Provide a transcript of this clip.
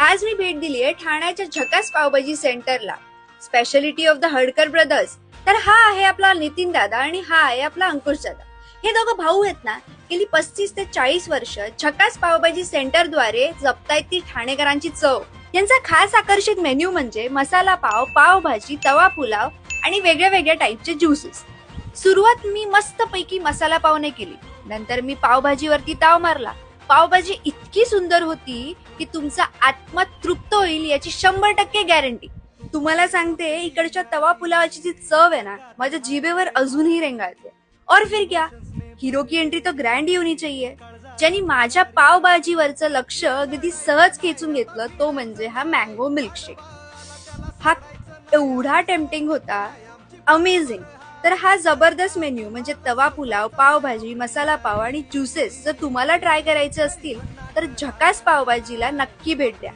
आज मी भेट दिली आहे ठाण्याच्या झकास पावभाजी सेंटरला, speciality of the Hadkar brothers. तर हा आहे आपला नितीन दादा आणि हा आहे आपला अंकुश दादा. हे दोघं भाऊ आहेत ना, गेली 35 ते 40 वर्ष झकास पावभाजी सेंटरद्वारे जपतायत ती ठाणेकरांची चव. यांचा खास आकर्षित मेन्यू म्हणजे मसाला पाव, पावभाजी, तवा पुलाव आणि वेगळ्या वेगळ्या टाईपचे ज्युसेस. सुरुवात मी मस्त पैकी मसाला पावने केली, नंतर मी पावभाजीवरती ताव मारला. पावभाजी इतकी सुंदर होती की तुमचा आत्मा तृप्त होईल याची 100% गॅरंटी. तुम्हाला सांगते, इकडच्या तवा पुलावाची जी चव आहे ना, माझ्या जिभेवर अजूनही रेंगाळते. और फिर क्या, हिरो की एंट्री तो ग्रँड ही होनी चाहिए. ज्यांनी माझ्या पावभाजीवरचं लक्ष अगदी सहज खेचून घेतलं तो म्हणजे हा मँगो मिल्कशेक. हा एवढा टेम्पटिंग होता, अमेझिंग. तर हा जबरदस्त मेन्यू म्हणजे तवा पुलाव, पावभाजी, मसाला पाव आणि ज्युसेस जर तुम्हाला ट्राय करायचे असतील तर झकास पावभाजीला नक्की भेट द्या.